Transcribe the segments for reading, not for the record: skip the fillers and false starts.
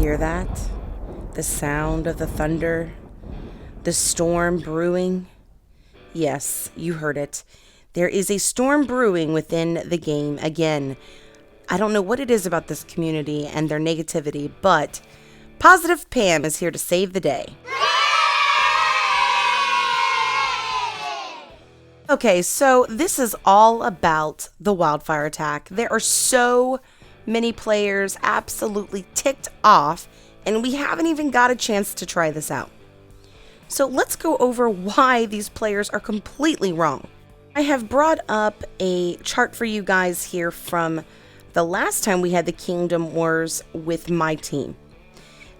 hear that? The sound of the thunder? The storm brewing? Yes, you heard it. There is a storm brewing within the game. Again, I don't know what it is about this community and their negativity, but Positive Pam is here to save the day. Okay, so this is all about the wildfire attack. There are so many players absolutely ticked off, and we haven't even got a chance to try this out. So let's go over why these players are completely wrong. I have brought up a chart for you guys here from the last time we had the Kingdom Wars with my team.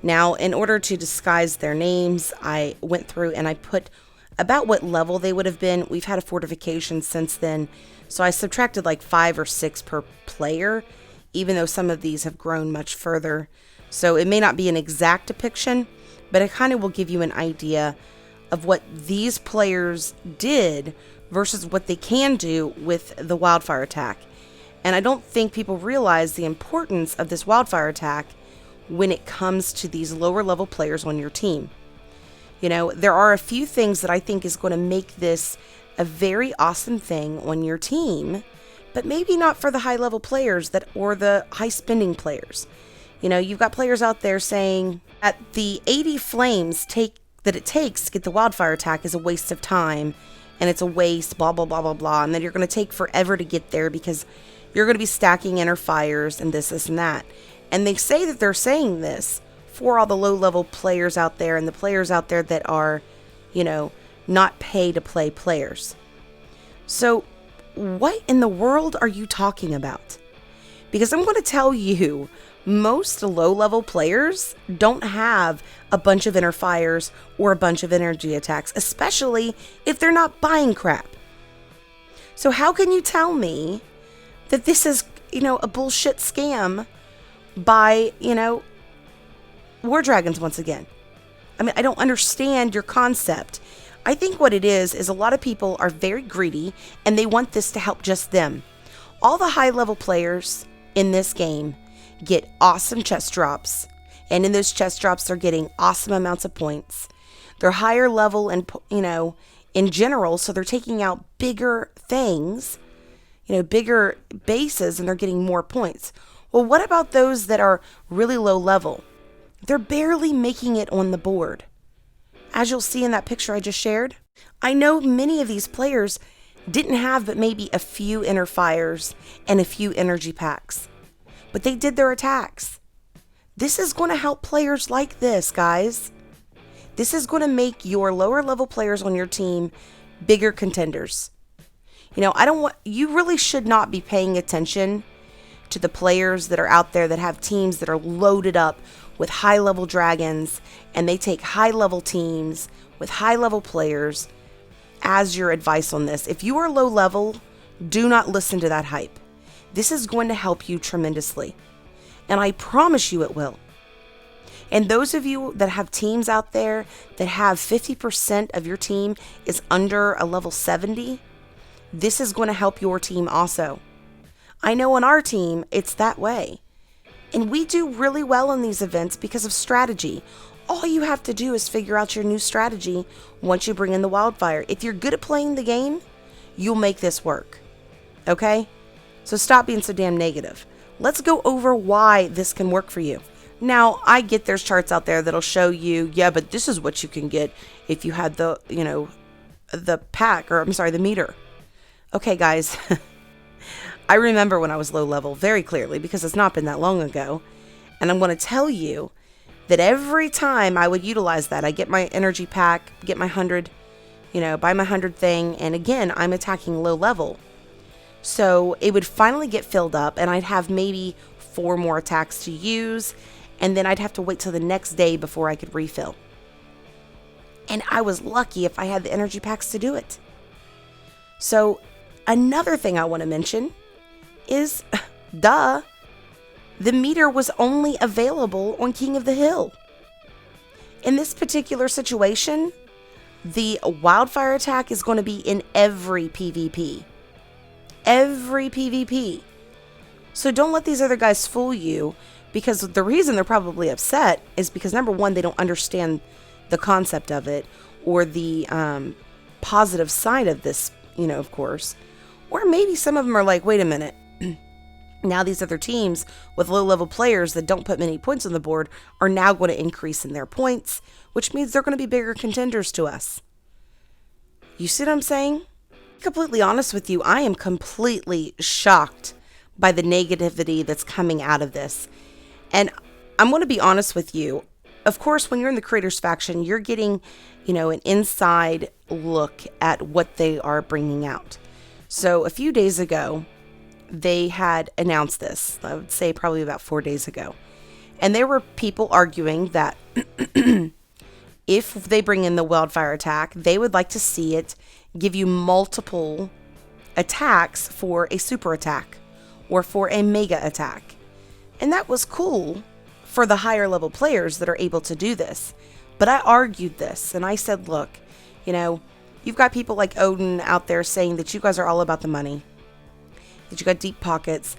Now, in order to disguise their names, I went through and I put about what level they would have been. We've had a fortification since then, so I subtracted like 5 or 6 per player, even though some of these have grown much further. So it may not be an exact depiction, but it kind of will give you an idea of what these players did versus what they can do with the wildfire attack. And I don't think people realize the importance of this wildfire attack when it comes to these lower level players on your team. You know, there are a few things that I think is going to make this a very awesome thing on your team, but maybe not for the high level players or the high spending players. You know, you've got players out there saying that the 80 flames that it takes to get the wildfire attack is a waste of time, and it's a waste, blah, blah, blah, blah, blah, and then you're going to take forever to get there because you're going to be stacking inner fires and this and that. And they say that they're saying this for all the low-level players out there and the players out there that are, you know, not pay-to-play players. So what in the world are you talking about? Because I'm going to tell you, most low-level players don't have a bunch of inner fires or a bunch of energy attacks, especially if they're not buying crap. So how can you tell me that this is, you know, a bullshit scam by, you know, War Dragons once again? I mean, I don't understand your concept. I think what it is a lot of people are very greedy and they want this to help just them. All the high level players in this game get awesome chest drops, and in those chest drops they're getting awesome amounts of points. They're higher level and, you know, in general, so they're taking out bigger things, you know, bigger bases, and they're getting more points. Well, what about those that are really low level? They're barely making it on the board. As you'll see in that picture I just shared, I know many of these players didn't have but maybe a few inner fires and a few energy packs, but they did their attacks. This is going to help players like this, guys. This is going to make your lower level players on your team bigger contenders. You know, you really should not be paying attention to the players that are out there that have teams that are loaded up with high level dragons, and they take high level teams with high level players as your advice on this. If you are low level, do not listen to that hype. This is going to help you tremendously, and I promise you it will. And those of you that have teams out there that have 50% of your team is under a level 70, this is going to help your team also. I know on our team, it's that way. And we do really well in these events because of strategy. All you have to do is figure out your new strategy once you bring in the wildfire. If you're good at playing the game, you'll make this work. Okay? So stop being so damn negative. Let's go over why this can work for you. Now, I get there's charts out there that'll show you, yeah, but this is what you can get if you had the, you know, the pack, or I'm sorry, the meter. Okay, guys. I remember when I was low level very clearly because it's not been that long ago. And I'm going to tell you that every time I would utilize that, I get my energy pack, get my 100, you know, buy my 100 thing. And again, I'm attacking low level. So it would finally get filled up and I'd have maybe 4 more attacks to use. And then I'd have to wait till the next day before I could refill. And I was lucky if I had the energy packs to do it. So another thing I want to mention is, the meter was only available on King of the Hill. In this particular situation, the wildfire attack is going to be in every PvP. Every PvP. So don't let these other guys fool you Because the reason they're probably upset is because, number one, they don't understand the concept of it or the positive side of this, of course. Or maybe some of them are like, wait a minute. Now these other teams with low-level players that don't put many points on the board are now going to increase in their points, which means they're going to be bigger contenders to us. You see what I'm saying? Completely honest with you, I am completely shocked by the negativity that's coming out of this. And I'm going to be honest with you. Of course, when you're in the creators faction, you're getting, an inside look at what they are bringing out. So a few days ago, they had announced this. I would say probably about 4 days ago. And there were people arguing that if they bring in the wildfire attack, they would like to see it give you multiple attacks for a super attack or for a mega attack. And that was cool for the higher level players that are able to do this. But I argued this and I said, look, you've got people like Odin out there saying that you guys are all about the money, that you got deep pockets.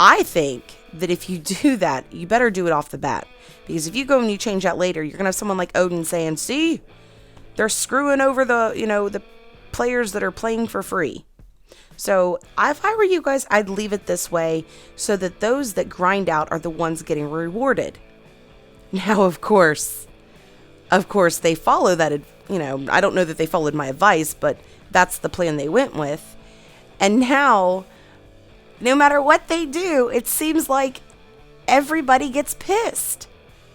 I think that if you do that, you better do it off the bat. Because if you go and you change that later, you're going to have someone like Odin saying, see, they're screwing over the players that are playing for free. So if I were you guys, I'd leave it this way so that those that grind out are the ones getting rewarded. Now, of course, they follow that, I don't know that they followed my advice, but that's the plan they went with. And now, no matter what they do, it seems like everybody gets pissed.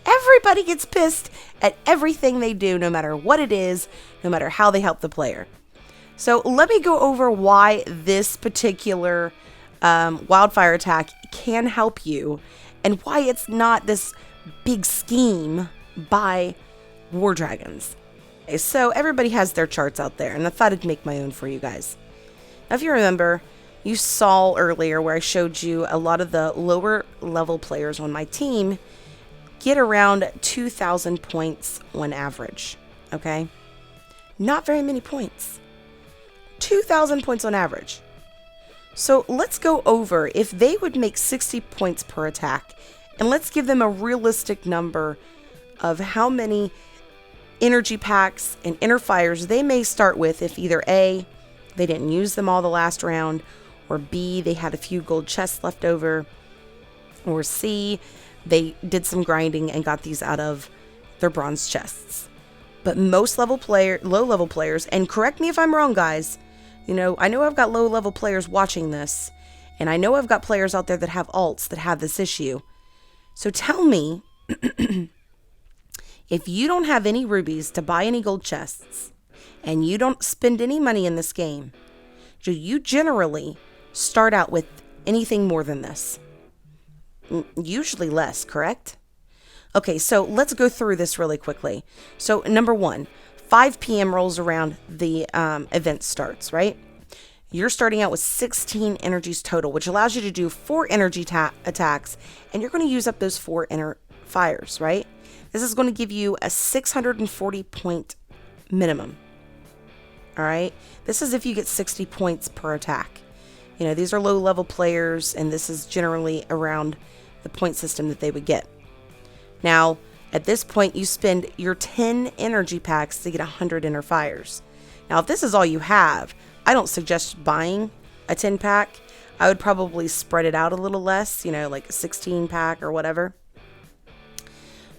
Everybody gets pissed at everything they do, no matter what it is, no matter how they help the player. So let me go over why this particular wildfire attack can help you and why it's not this big scheme by War Dragons. Okay, so everybody has their charts out there, and I thought I'd make my own for you guys. Now, if you remember, you saw earlier where I showed you a lot of the lower level players on my team get around 2,000 points on average, okay? Not very many points. 2,000 points on average. So let's go over if they would make 60 points per attack, and let's give them a realistic number of how many energy packs and inner fires they may start with if either A, they didn't use them all the last round, or B, they had a few gold chests left over, or C, they did some grinding and got these out of their bronze chests. But most low level players, and correct me if I'm wrong, guys, I know I've got low level players watching this, and I know I've got players out there that have alts that have this issue. So tell me, if you don't have any rubies to buy any gold chests, and you don't spend any money in this game, do you generally start out with anything more than this? Usually less, correct? Okay, so let's go through this really quickly. So number one, 5 p.m. rolls around, the event starts, right? You're starting out with 16 energies total, which allows you to do 4 energy attacks, and you're going to use up those 4 inner fires, right? This is going to give you a 640 point minimum. All right? This is if you get 60 points per attack. These are low level players, and this is generally around the point system that they would get. Now, at this point, you spend your 10 energy packs to get 100 inner fires. Now, if this is all you have, I don't suggest buying a 10 pack. I would probably spread it out a little less, like a 16 pack or whatever.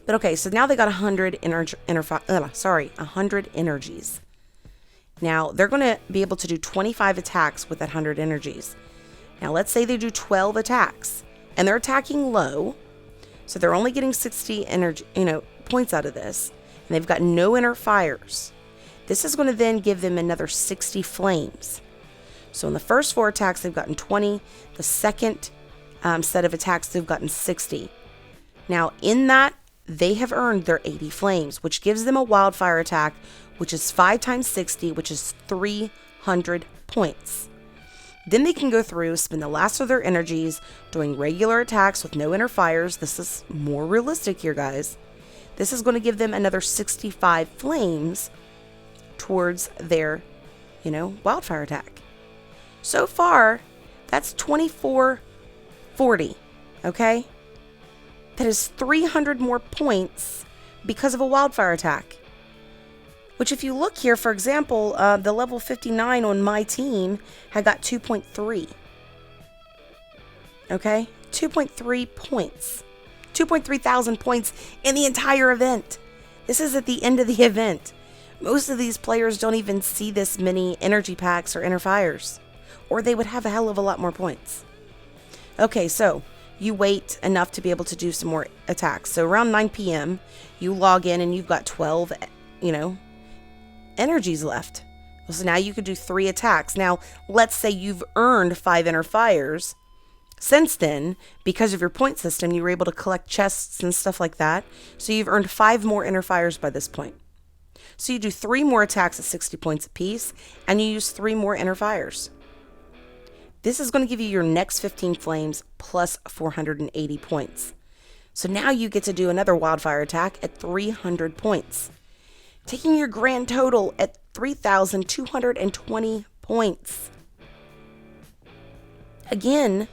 But okay, so now they got 100 100 energies. Now, they're going to be able to do 25 attacks with that 100 energies. Now, let's say they do 12 attacks, and they're attacking low, so they're only getting 60 energy, points out of this, and they've got no inner fires. This is going to then give them another 60 flames. So in the first 4 attacks, they've gotten 20. The second set of attacks, they've gotten 60. Now, in that, they have earned their 80 flames, which gives them a wildfire attack, which is 5 times 60, which is 300 points. Then they can go through, spend the last of their energies doing regular attacks with no inner fires. This is more realistic here, guys. This is going to give them another 65 flames towards their, wildfire attack. So far, that's 2440, okay? that is 300 more points because of a wildfire attack. Which if you look here, for example, the level 59 on my team had got 2.3. Okay? 2.3 points. 2.3 thousand points in the entire event. This is at the end of the event. Most of these players don't even see this many energy packs or inner fires, or they would have a hell of a lot more points. Okay, so you wait enough to be able to do some more attacks. So around 9 p.m., you log in and you've got 12, energies left. So now you could do 3 attacks. Now, let's say you've earned 5 inner fires. Since then, because of your point system, you were able to collect chests and stuff like that. So you've earned 5 more inner fires by this point. So you do 3 more attacks at 60 points apiece, and you use 3 more inner fires. This is going to give you your next 15 flames plus 480 points. So now you get to do another wildfire attack at 300 points, taking your grand total at 3,220 points. Again,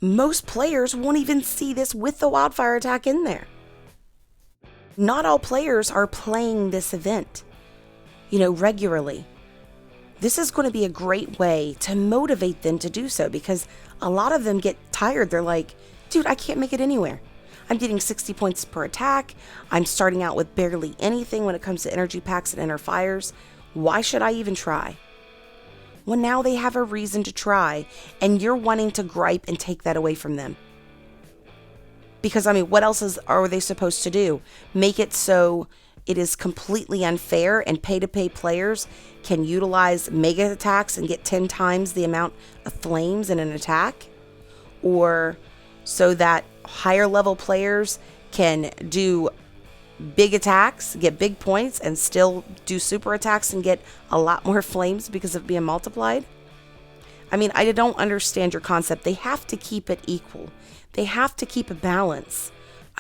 most players won't even see this with the wildfire attack in there. Not all players are playing this event, regularly. This is going to be a great way to motivate them to do so, because a lot of them get tired. They're like, dude, I can't make it anywhere. I'm getting 60 points per attack. I'm starting out with barely anything when it comes to energy packs and inner fires. Why should I even try? Well, now they have a reason to try, and you're wanting to gripe and take that away from them. Because, what else are they supposed to do? Make it so it is completely unfair and pay-to-pay players can utilize mega attacks and get 10 times the amount of flames in an attack? Or so that higher level players can do big attacks, get big points, and still do super attacks and get a lot more flames because of being multiplied? I don't understand your concept. They have to keep it equal. They have to keep a balance.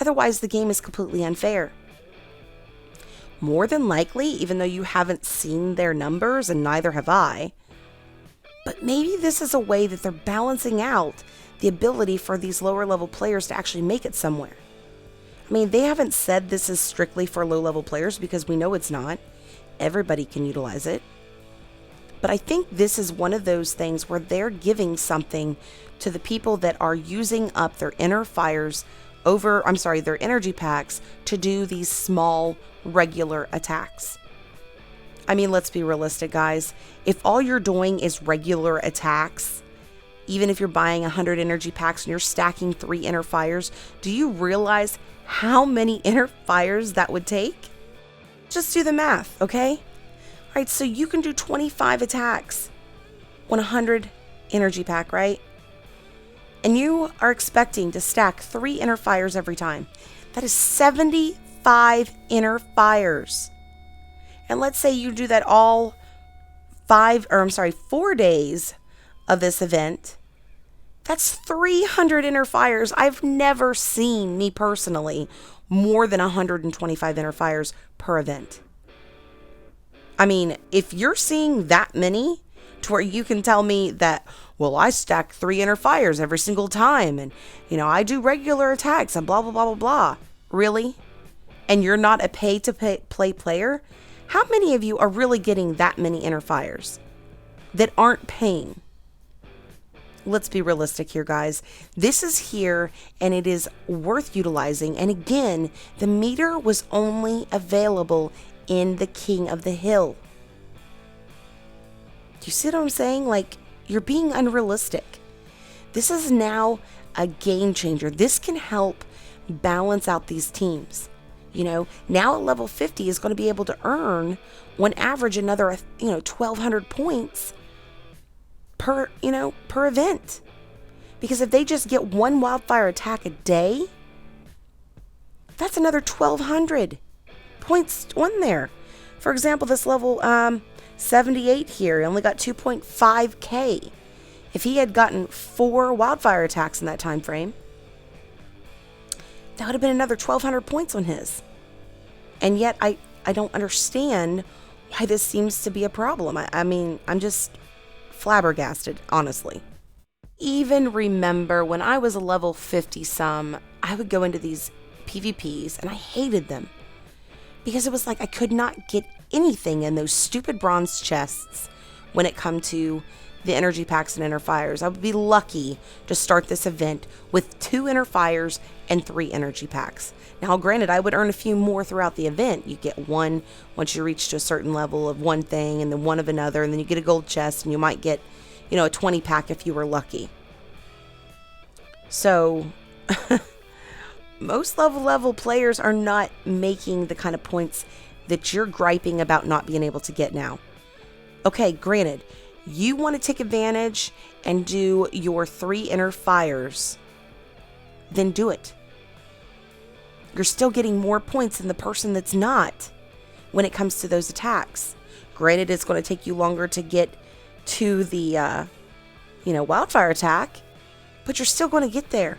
Otherwise, the game is completely unfair. More than likely, even though you haven't seen their numbers, and neither have I, but maybe this is a way that they're balancing out the ability for these lower level players to actually make it somewhere. They haven't said this is strictly for low level players, because we know it's not. Everybody can utilize it. But I think this is one of those things where they're giving something to the people that are using up their inner fires their energy packs to do these small regular attacks. Let's be realistic, guys. If all you're doing is regular attacks, even if you're buying 100 energy packs and you're stacking 3 inner fires, do you realize how many inner fires that would take? Just do the math, okay? All right, so you can do 25 attacks on 100 energy pack, right? And you are expecting to stack 3 inner fires every time. That is 75 inner fires. And let's say you do that all 4 days of this event. That's 300 inner fires. I've never seen, me personally, more than 125 inner fires per event. If you're seeing that many to where you can tell me that, well, I stack 3 inner fires every single time, and, I do regular attacks and blah, blah, blah, blah, blah. Really? And you're not a pay-to-play player? How many of you are really getting that many inner fires that aren't paying? Let's be realistic here, guys. This is here, and it is worth utilizing. And again, the meter was only available in the King of the Hill. Do you see what I'm saying? You're being unrealistic. This is now a game changer. This can help balance out these teams. Now at level 50 is going to be able to earn, on average, another, 1,200 points per event. Because if they just get 1 wildfire attack a day, that's another 1,200 points on there. For example, this level 78 here only got 2.5k. If he had gotten 4 wildfire attacks in that time frame, that would have been another 1,200 points on his. And yet I don't understand why this seems to be a problem. I'm just flabbergasted, honestly. Even remember when I was a level 50 some, I would go into these PvPs and I hated them because it was like I could not get anything in those stupid bronze chests when it come to the energy packs and inner fires. I would be lucky to start this event with 2 inner fires and 3 energy packs. Now, granted, I would earn a few more throughout the event. You get one once you reach to a certain level of one thing, and then one of another, and then you get a gold chest, and you might get, a 20 pack if you were lucky. So, most level players are not making the kind of points that you're griping about not being able to get now. Okay, granted, you want to take advantage and do your 3 inner fires, then do it. You're still getting more points than the person that's not when it comes to those attacks. Granted, it's going to take you longer to get to the, wildfire attack, but you're still going to get there.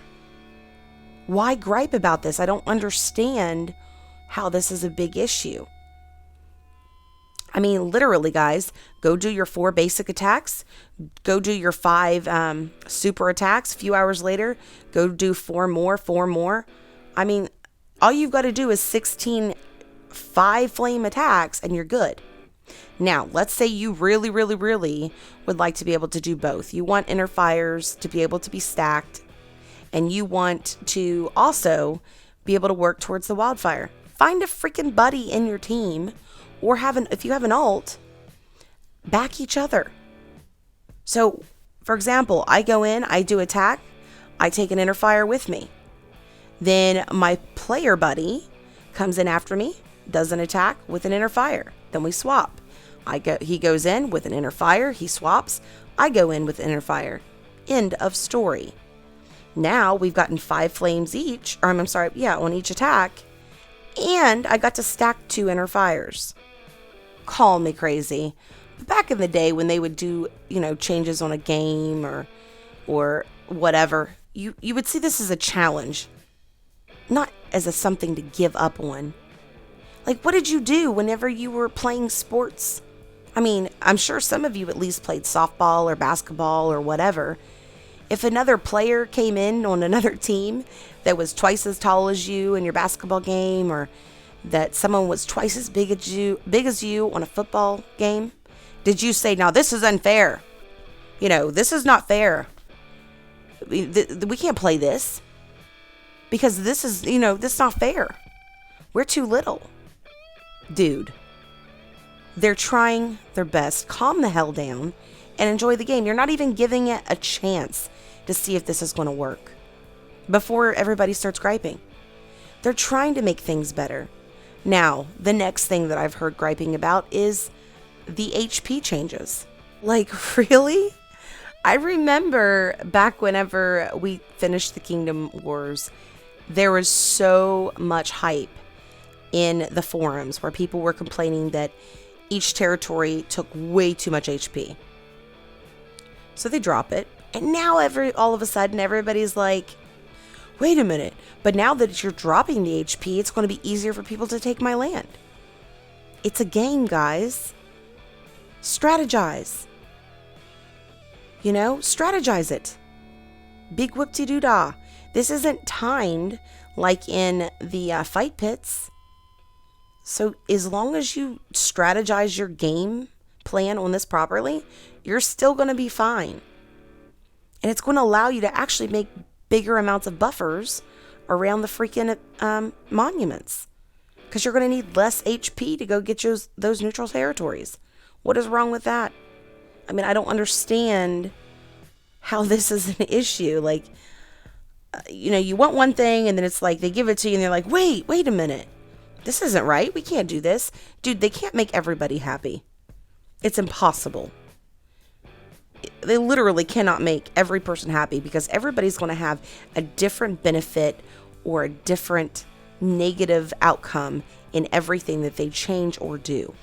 Why gripe about this? I don't understand how this is a big issue. I mean, literally, guys, go do your 4 basic attacks, go do your 5 super attacks. A few hours later, go do 4 more. I mean, all you've got to do is 16 5 flame attacks and you're good. Now, let's say you really would like to be able to do both. You want inner fires to be able to be stacked, and you want to also be able to work towards the wildfire. Find a freaking buddy in your team, or if you have an alt, back each other. So, for example, I go in, I do attack, I take an inner fire with me. Then my player buddy comes in after me, does an attack with an inner fire. Then we swap. He goes in with an inner fire, he swaps, I go in with inner fire. End of story. Now we've gotten 5 flames each, on each attack, and I got to stack 2 inner fires. Call me crazy. But back in the day when they would do, changes on a game or whatever, you would see this as a challenge, not as something to give up on. Like, what did you do whenever you were playing sports? I mean, I'm sure some of you at least played softball or basketball or whatever. If another player came in on another team that was twice as tall as you in your basketball game, or that someone was twice as big as you on a football game, did you say, now this is unfair? This is not fair. We can't play this because this is, this is not fair. We're too little. Dude, they're trying their best. Calm the hell down and enjoy the game. You're not even giving it a chance to see if this is going to work before everybody starts griping. They're trying to make things better. Now, the next thing that I've heard griping about is the HP changes. Like, really? I remember back whenever we finished the Kingdom Wars, there was so much hype in the forums where people were complaining that each territory took way too much HP. So they drop it, and now all of a sudden everybody's like, wait a minute, but now that you're dropping the HP, it's going to be easier for people to take my land. It's a game, guys. Strategize. Strategize it. Big whoop-de-doo-dah. This isn't timed like in the fight pits. So as long as you strategize your game plan on this properly, you're still going to be fine. And it's going to allow you to actually make bigger amounts of buffers around the freaking monuments. Because you're going to need less HP to go get those neutral territories. What is wrong with that? I mean, I don't understand how this is an issue. Like, you want one thing and then it's like they give it to you and they're like, wait a minute. This isn't right. We can't do this. Dude, they can't make everybody happy. It's impossible. They literally cannot make every person happy because everybody's going to have a different benefit or a different negative outcome in everything that they change or do.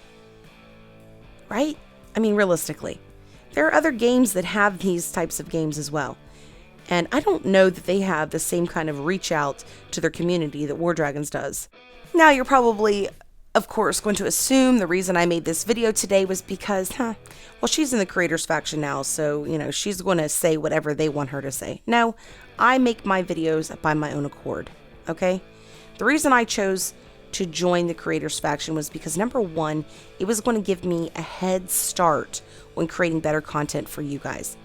Right? I mean, realistically, there are other games that have these types of games as well. And I don't know that they have the same kind of reach out to their community that War Dragons does. Now, you're probably, of course, going to assume the reason I made this video today was because, she's in the creators faction now, so, she's going to say whatever they want her to say. No, I make my videos by my own accord, okay? The reason I chose to join the creators faction was because number one, it was going to give me a head start when creating better content for you guys.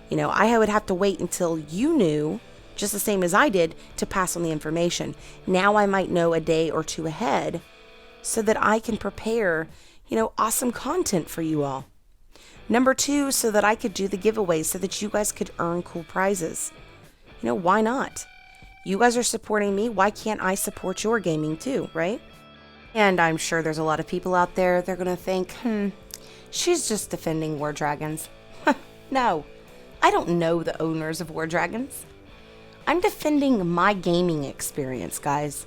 You know, I would have to wait until you knew, just the same as I did, to pass on the information. Now I might know a day or two ahead so that I can prepare, awesome content for you all. Number two, so that I could do the giveaways so that you guys could earn cool prizes. Why not? You guys are supporting me. Why can't I support your gaming too, right? And I'm sure there's a lot of people out there, they're going to think, she's just defending War Dragons. No, I don't know the owners of War Dragons. I'm defending my gaming experience, guys.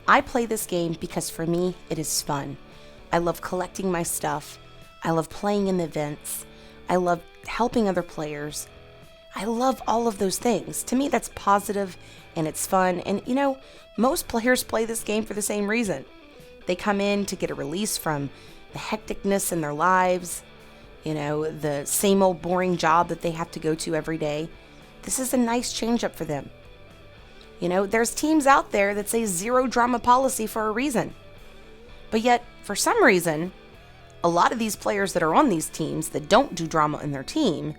I play this game because for me, it is fun. I love collecting my stuff. I love playing in events. I love helping other players. I love all of those things. To me, that's positive and it's fun. And most players play this game for the same reason. They come in to get a release from the hecticness in their lives, the same old boring job that they have to go to every day. This is a nice change up for them. There's teams out there that say zero drama policy for a reason. But yet, for some reason, a lot of these players that are on these teams that don't do drama in their team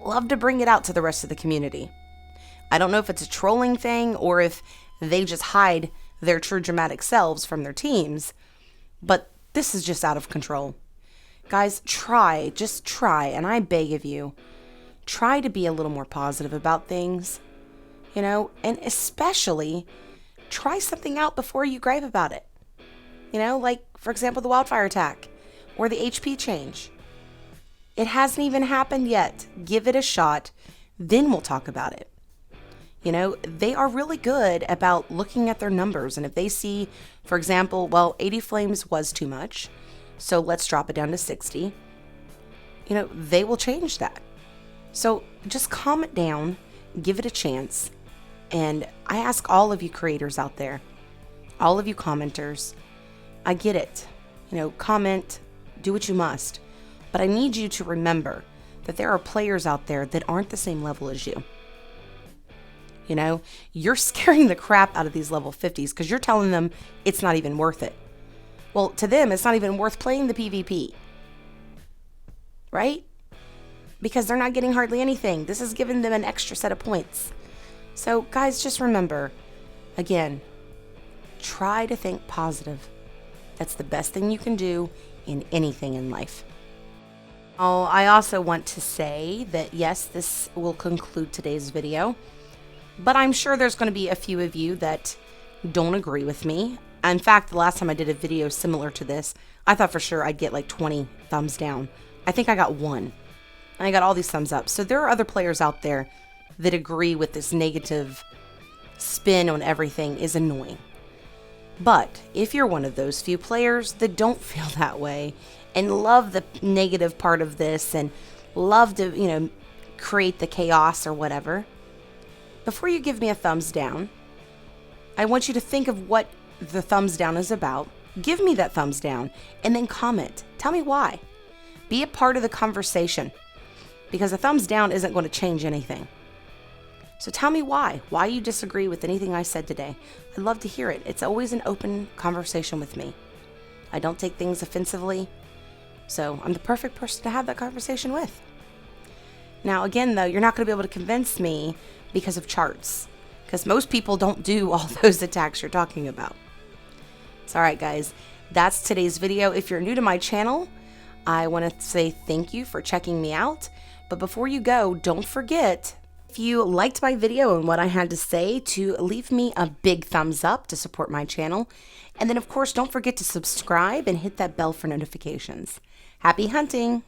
love to bring it out to the rest of the community. I don't know if it's a trolling thing or if they just hide their true dramatic selves from their teams, but this is just out of control. Guys, just try, and I beg of you, try to be a little more positive about things, and especially try something out before you gripe about it. Like, for example, the wildfire attack or the HP change. It hasn't even happened yet. Give it a shot, then we'll talk about it. They are really good about looking at their numbers, and if they see, for example, 80 flames was too much, so let's drop it down to 60, they will change that. So just calm it down, give it a chance, and I ask all of you creators out there, all of you commenters, I get it, comment, do what you must, but I need you to remember that there are players out there that aren't the same level as you. You're scaring the crap out of these level 50s because you're telling them it's not even worth it. Well, to them, it's not even worth playing the PvP. Right? Because they're not getting hardly anything. This is giving them an extra set of points. So, guys, just remember, again, try to think positive. That's the best thing you can do in anything in life. Oh, I also want to say that, yes, this will conclude today's video. But I'm sure there's going to be a few of you that don't agree with me. In fact, the last time I did a video similar to this, I thought for sure I'd get like 20 thumbs down. I think I got one. And I got all these thumbs up. So there are other players out there that agree with this negative spin on everything is annoying. But if you're one of those few players that don't feel that way and love the negative part of this and love to, create the chaos or whatever, before you give me a thumbs down, I want you to think of what the thumbs down is about. Give me that thumbs down and then comment. Tell me why. Be a part of the conversation because a thumbs down isn't going to change anything. So tell me why you disagree with anything I said today. I'd love to hear it. It's always an open conversation with me. I don't take things offensively, so I'm the perfect person to have that conversation with. Now, again, though, you're not going to be able to convince me because of charts, because most people don't do all those attacks you're talking about. So, all right, guys, that's today's video. If you're new to my channel, I want to say thank you for checking me out. But before you go, don't forget, if you liked my video and what I had to say, to leave me a big thumbs up to support my channel. And then, of course, don't forget to subscribe and hit that bell for notifications. Happy hunting!